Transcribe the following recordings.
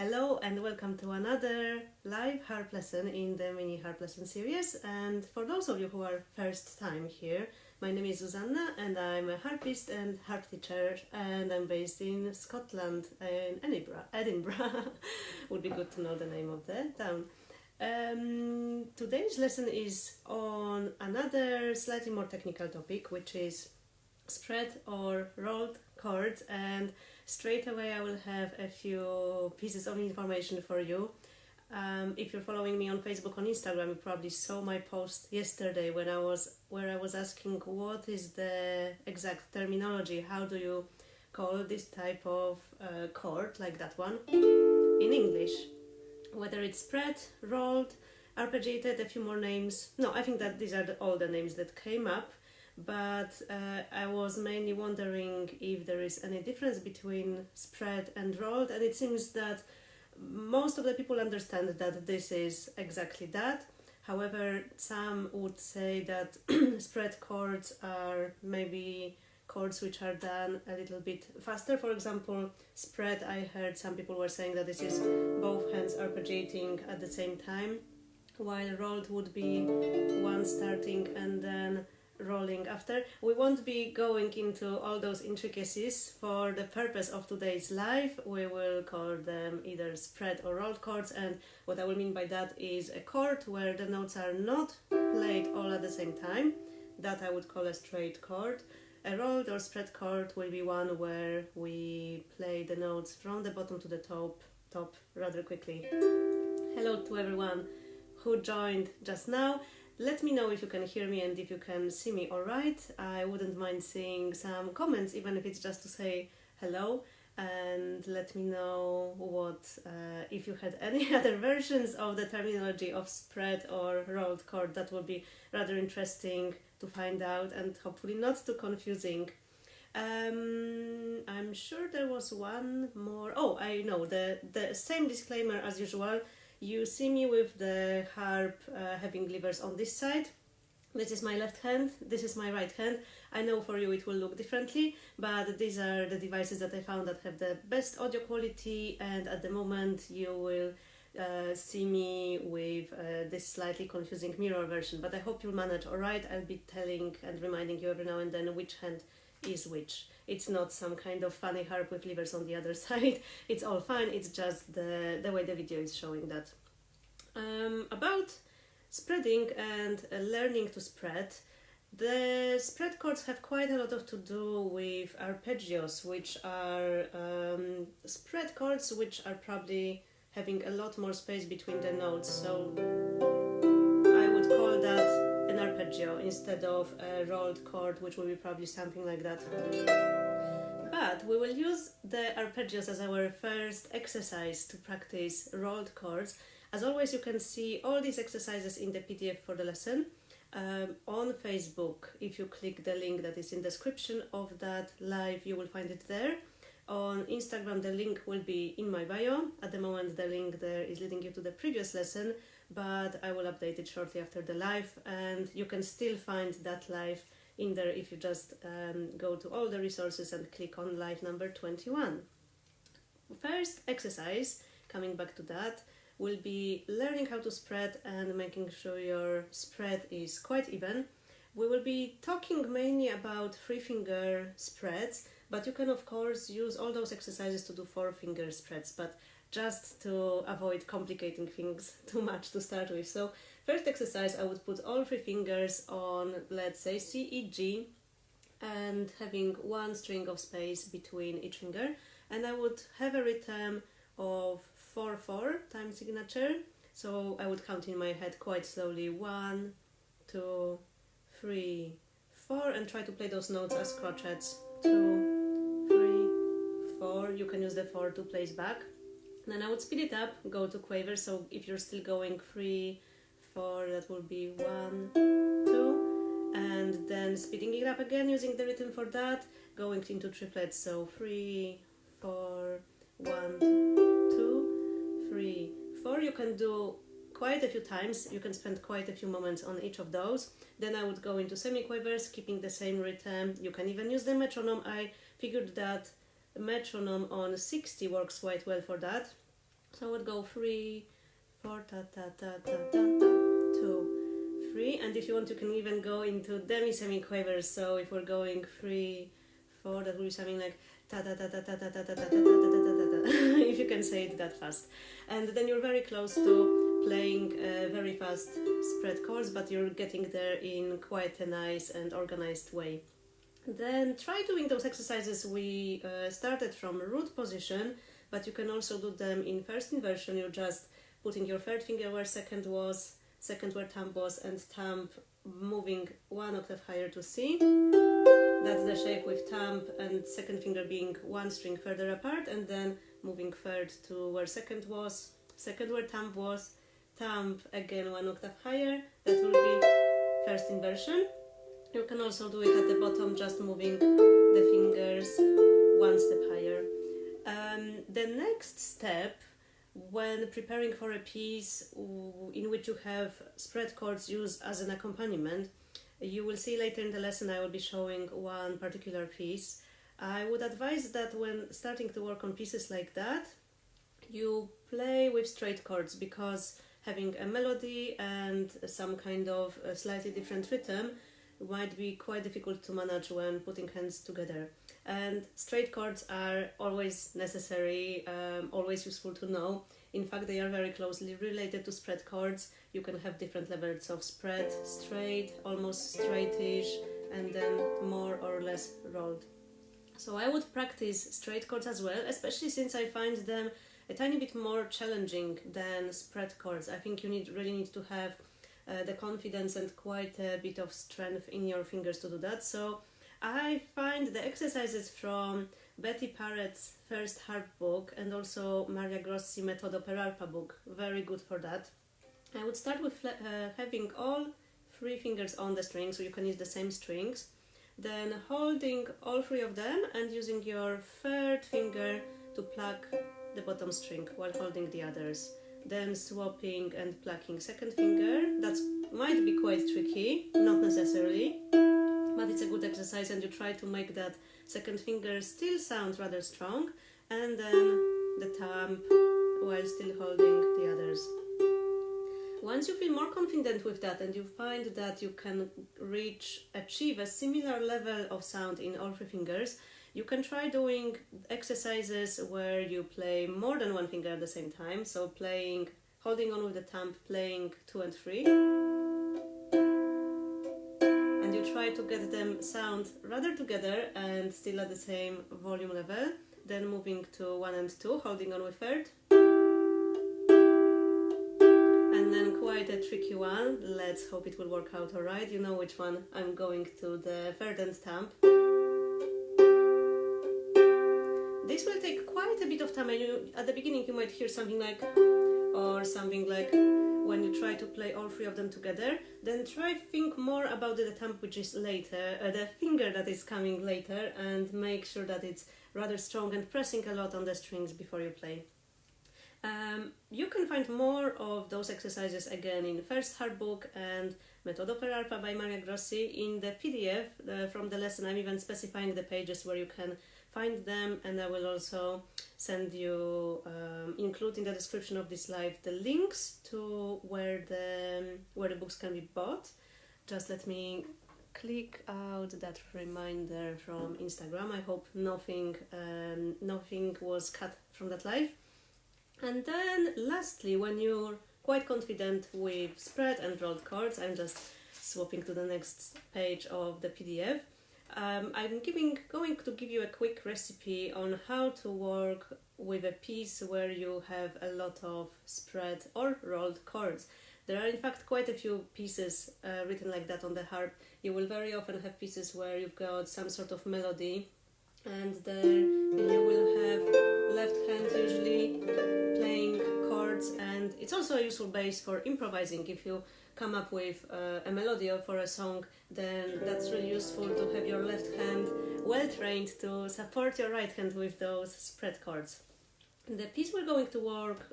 Hello and welcome to another live harp lesson in the mini harp lesson series. And for those of you who are first time here, my name is Zuzanna and I'm a harpist and harp teacher, and I'm based in Scotland, in Edinburgh. Would be good to know the name of the town. Today's lesson is on another slightly more technical topic, which is spread or rolled chords, and straight away I will have a few pieces of information for you. If you're following me on Facebook, on Instagram, you probably saw my post yesterday where I was asking what is the exact terminology, how do you call this type of chord like that one in English, whether it's spread, rolled, arpeggiated, a few more names. No, I think that these are all the names that came up. But I was mainly wondering if there is any difference between spread and rolled, and it seems that most of the people understand that this is exactly that. However, some would say that spread chords are maybe chords which are done a little bit faster. For example, spread, I heard some people were saying that this is both hands arpeggiating at the same time, while rolled would be one starting and then rolling after. We won't be going into all those intricacies. For the purpose of today's live, we will call them either spread or rolled chords, and what I will mean by that is a chord where the notes are not played all at the same time. That I would call a straight chord. A rolled or spread chord will be one where we play the notes from the bottom to the top rather quickly. Hello to everyone who joined just now. Let me know if you can hear me and if you can see me alright. I wouldn't mind seeing some comments, even if it's just to say hello, and let me know what if you had any other versions of the terminology of spread or rolled chord. That would be rather interesting to find out, and hopefully not too confusing. I'm sure there was one more. Oh, I know, the same disclaimer as usual. You see me with the harp having levers on this side. This is my left hand, this is my right hand. I know for you it will look differently, but these are the devices that I found that have the best audio quality, and at the moment you will see me with this slightly confusing mirror version, but I hope you'll manage alright. I'll be telling and reminding you every now and then which hand is which. It's not some kind of funny harp with levers on the other side. It's all fine, it's just the way the video is showing that. About spreading and learning to spread, the spread chords have quite a lot to do with arpeggios, which are spread chords which are probably having a lot more space between the notes, so I would call that an arpeggio instead of a rolled chord, which will be probably something like that. But we will use the arpeggios as our first exercise to practice rolled chords. As always, you can see all these exercises in the PDF for the lesson on Facebook. If you click the link that is in the description of that live, you will find it there. On Instagram, the link will be in my bio. At the moment, the link there is leading you to the previous lesson, but I will update it shortly after the live, and you can still find that live in there if you just go to all the resources and click on live number 21. First exercise, coming back to that, will be learning how to spread and making sure your spread is quite even. We will be talking mainly about 3-finger spreads, but you can of course use all those exercises to do 4-finger spreads, but just to avoid complicating things too much to start with. So first exercise, I would put all 3 fingers on, let's say, C, E, G, and having one string of space between each finger, and I would have a rhythm of 4/4 time signature. So I would count in my head quite slowly, 1, 2, 3, 4, and try to play those notes as crotchets. 2, 3, 4. You can use the 4 to place back. Then I would speed it up, go to quaver. So if you're still going 3, 4, that will be 1, 2, and then speeding it up again using the rhythm for that, going into triplets. So 3, 4, 1, 2, 3, 4. You can do quite a few times, you can spend quite a few moments on each of those. Then I would go into semi-quavers, keeping the same rhythm. You can even use the metronome. I figured that metronome on 60 works quite well for that. So I would go 3, 4, ta ta ta ta ta ta, 2, 3, and if you want you can even go into demi-semi-quavers, so if we're going 3, 4, that will be something like ta ta ta ta ta ta ta ta ta ta ta ta, if you can say it that fast. And then you're very close to playing very fast spread chords, but you're getting there in quite a nice and organized way. Then try doing those exercises we started from root position, but you can also do them in first inversion. You're just putting your third finger where second was, second where thumb was, and thumb moving 1 octave higher to C. That's the shape with thumb and second finger being 1 string further apart, and then moving third to where second was, second where thumb was, thumb again 1 octave higher. That will be first inversion. You can also do it at the bottom, just moving the fingers 1 step higher. The next step, when preparing for a piece in which you have spread chords used as an accompaniment, you will see later in the lesson I will be showing one particular piece. I would advise that when starting to work on pieces like that, you play with straight chords, because having a melody and some kind of a slightly different rhythm might be quite difficult to manage when putting hands together. And straight chords are always necessary, always useful to know. In fact, they are very closely related to spread chords. You can have different levels of spread, straight, almost straightish, and then more or less rolled. So I would practice straight chords as well, especially since I find them a tiny bit more challenging than spread chords. I think you really need to have the confidence and quite a bit of strength in your fingers to do that. So I find the exercises from Betty Paret's first harp book and also Maria Grossi Metodo per Harp book very good for that. I would start with having all 3 fingers on the string, so you can use the same strings, then holding all 3 of them and using your third finger to pluck the bottom string while holding the others. Then swapping and plucking second finger. That might be quite tricky, not necessarily, but it's a good exercise, and you try to make that second finger still sound rather strong, and then the thumb while still holding the others. Once you feel more confident with that and you find that you can achieve a similar level of sound in all 3 fingers, you can try doing exercises where you play more than 1 finger at the same time, so holding on with the thumb, playing 2 and 3, and you try to get them sound rather together and still at the same volume level, then moving to 1 and 2, holding on with third, and then quite a tricky one, let's hope it will work out alright, you know which one I'm going to, the third and thumb. This will take quite a bit of time, and at the beginning you might hear something like, or something like, when you try to play all 3 of them together, then try think more about the thumb which is later, the finger that is coming later, and make sure that it's rather strong and pressing a lot on the strings before you play. You can find more of those exercises again in the first Harp book and Metodo per Harpa by Maria Grossi. In the PDF from the lesson I'm even specifying the pages where you can find them, and I will also send you, include in the description of this live, the links to where the books can be bought. Just let me click out that reminder from Instagram. I hope nothing was cut from that live. And then lastly, when you're quite confident with spread and rolled chords, I'm just swapping to the next page of the PDF. I'm going to give you a quick recipe on how to work with a piece where you have a lot of spread or rolled chords. There are in fact quite a few pieces written like that on the harp. You will very often have pieces where you've got some sort of melody, and there you will have left hand usually playing chords, and it's also a useful base for improvising. If you come up with a melody for a song, then that's really useful to have your left hand well trained to support your right hand with those spread chords. The piece we're going to work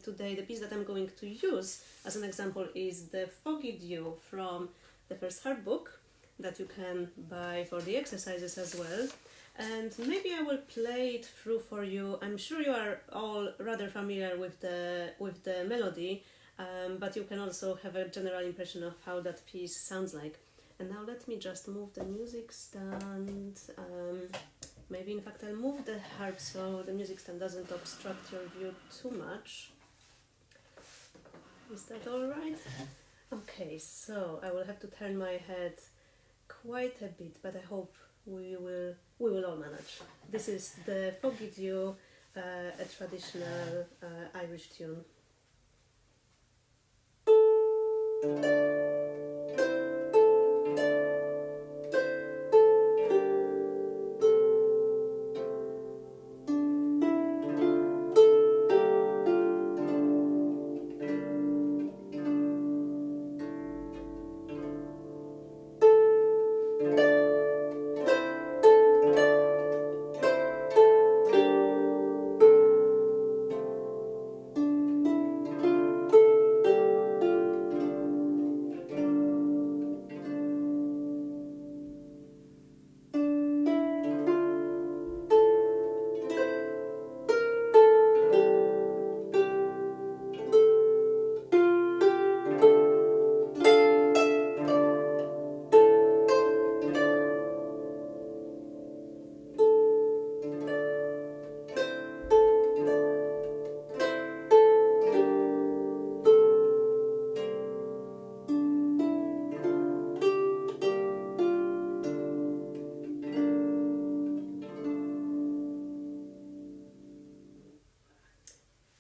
today, the piece that I'm going to use as an example, is the Foggy Dew from the first Harp book that you can buy for the exercises as well. and maybe I will play it through for you. I'm sure you are all rather familiar with the melody, but you can also have a general impression of how that piece sounds like. And now let me just move the music stand. Maybe in fact I'll move the harp so the music stand doesn't obstruct your view too much. Is that alright? Okay, so I will have to turn my head quite a bit, but I hope we will all manage. This is the Foggy Dew, a traditional Irish tune.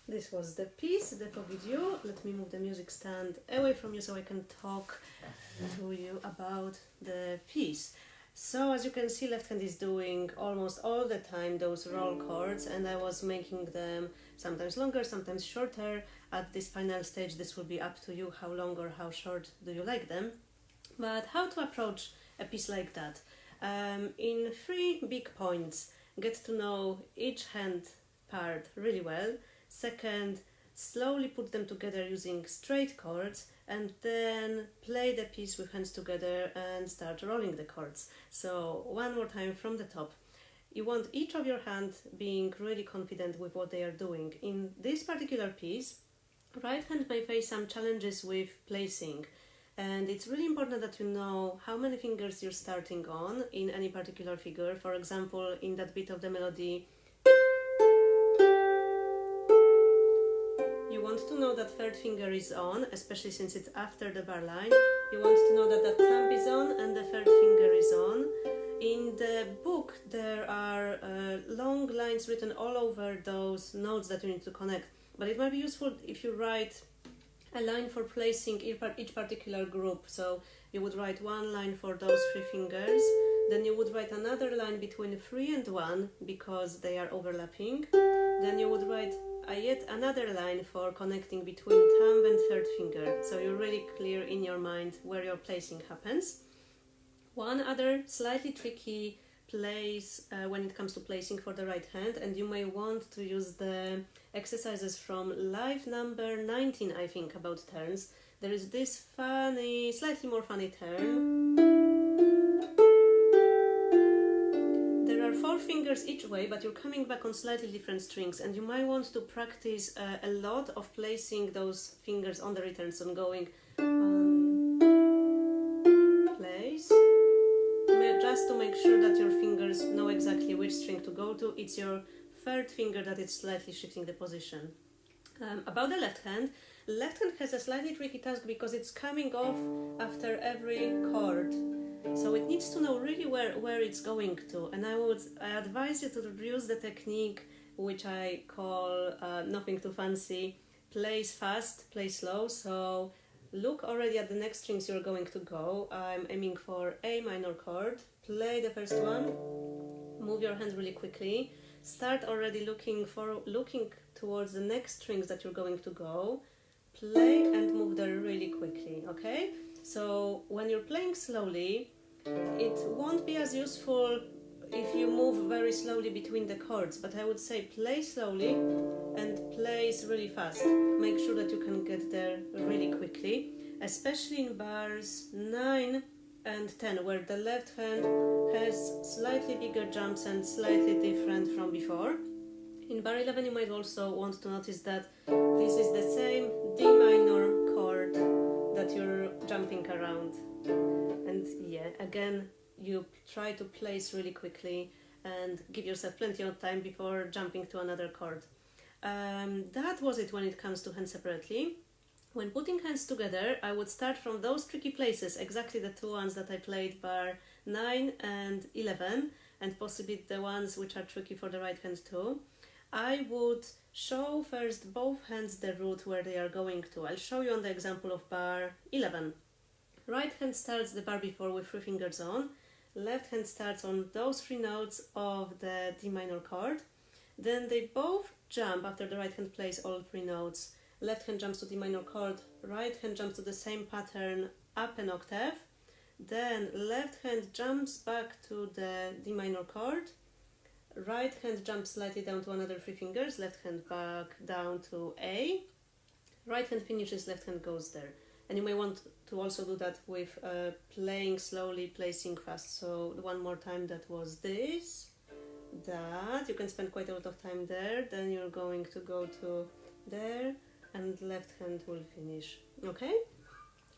This was the piece, the Foggy Dew. Let me move the music stand away from you so I can talk to you about the piece. So as you can see, left hand is doing almost all the time those roll chords, and I was making them sometimes longer, sometimes shorter. At this final stage, this will be up to you, how long or how short do you like them. But how to approach a piece like that? In 3 big points, get to know each hand part really well. Second, slowly put them together using straight chords, and then play the piece with hands together and start rolling the chords. So one more time from the top. You want each of your hands being really confident with what they are doing. In this particular piece, right hand may face some challenges with placing, and it's really important that you know how many fingers you're starting on in any particular figure. For example, in that bit of the melody, you want to know that third finger is on, especially since it's after the bar line. You want to know that the thumb is on and the third finger is on. In the book, there are long lines written all over those notes that you need to connect. But it might be useful if you write a line for placing each particular group. So you would write one line for those 3 fingers, then you would write another line between 3 and 1 because they are overlapping. Then you would write yet another line for connecting between thumb and third finger, so you're really clear in your mind where your placing happens. One other slightly tricky place when it comes to placing for the right hand, and you may want to use the exercises from live number 19, I think, about turns. There is this funny, slightly more funny turn. There are 4 fingers each way, but you're coming back on slightly different strings, and you might want to practice a lot of placing those fingers on the returns, on going place, just to make sure that your fingers know exactly which string to go to. It's your third finger that is slightly shifting the position. About the left hand has a slightly tricky task because it's coming off after every chord. So it needs to know really where it's going to, and I advise you to use the technique which I call nothing too fancy, plays fast, play slow. So look already at the next strings you're going to go. I'm aiming for A minor chord, play the first one, move your hand really quickly, start already looking towards the next strings that you're going to go, play and move there really quickly, okay? So when you're playing slowly, it won't be as useful if you move very slowly between the chords, but I would say play slowly and plays really fast. Make sure that you can get there really quickly, especially in bars 9 and 10, where the left hand has slightly bigger jumps and slightly different from before. In bar 11 you might also want to notice that this is the same D minor chord that you're jumping around. And yeah, again, you try to place really quickly and give yourself plenty of time before jumping to another chord. That was it when it comes to hands separately. When putting hands together, I would start from those tricky places, exactly the two ones that I played, bar 9 and 11, and possibly the ones which are tricky for the right hand too. I would show first both hands the route where they are going to. I'll show you on the example of bar 11. Right hand starts the bar before with 3 fingers on. Left hand starts on those 3 notes of the D minor chord. Then they both jump after the right hand plays all 3 notes. Left hand jumps to D minor chord, right hand jumps to the same pattern up an octave. Then left hand jumps back to the D minor chord. Right hand jumps slightly down to another 3 fingers, left hand back down to A. Right hand finishes, left hand goes there. And you may want to also do that with playing slowly, placing fast. So one more time, that was this, that. You can spend quite a lot of time there. Then you're going to go to there, and left hand will finish. Okay?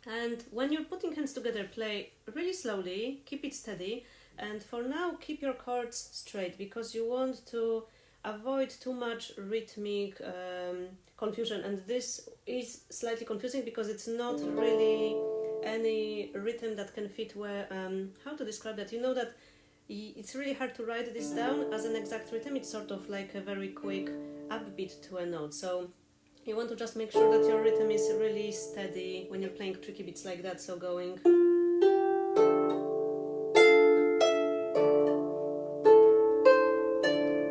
And when you're putting hands together, play really slowly, keep it steady, and for now keep your chords straight, because you want to avoid too much rhythmic confusion. And this is slightly confusing because it's not really any rhythm that can fit where, how to describe that? You know that it's really hard to write this down as an exact rhythm. It's sort of like a very quick upbeat to a note. So you want to just make sure that your rhythm is really steady when you're playing tricky beats like that. So going,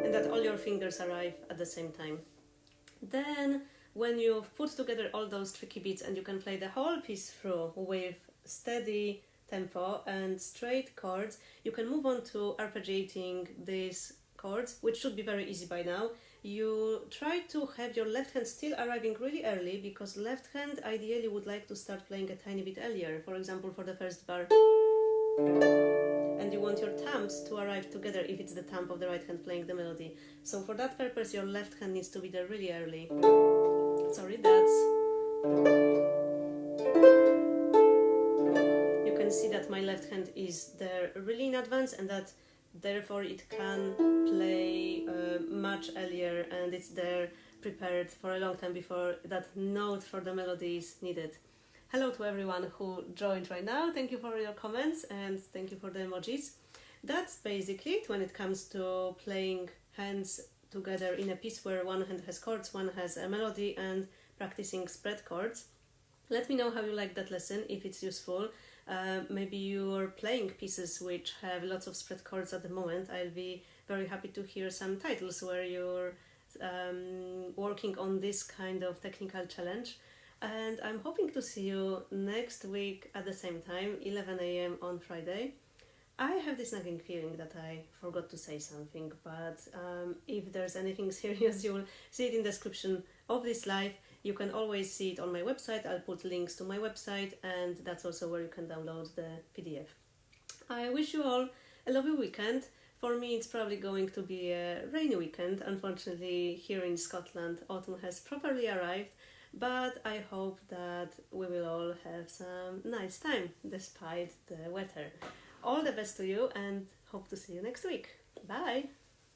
and that all your fingers arrive at the same time. Then when you've put together all those tricky beats and you can play the whole piece through with steady tempo and straight chords, you can move on to arpeggiating these chords, which should be very easy by now. You try to have your left hand still arriving really early, because left hand ideally would like to start playing a tiny bit earlier, for example for the first bar. And you want your thumbs to arrive together if it's the thumb of the right hand playing the melody. So for that purpose your left hand needs to be there really early. Sorry, that's... You can see that my left hand is there really in advance, and that therefore it can play much earlier, and it's there prepared for a long time before that note for the melody is needed. Hello to everyone who joined right now. Thank you for your comments and thank you for the emojis. That's basically it when it comes to playing hands together in a piece where one hand has chords, one has a melody, and practicing spread chords. Let me know how you like that lesson, if it's useful. Maybe you're playing pieces which have lots of spread chords at the moment. I'll be very happy to hear some titles where you're working on this kind of technical challenge. And I'm hoping to see you next week at the same time, 11 AM on Friday. I have this nagging feeling that I forgot to say something, but if there's anything serious, you'll see it in the description of this live. You can always see it on my website. I'll put links to my website, and that's also where you can download the PDF. I wish you all a lovely weekend. For me, it's probably going to be a rainy weekend. Unfortunately, here in Scotland, autumn has properly arrived, but I hope that we will all have some nice time despite the weather. All the best to you, and hope to see you next week. Bye!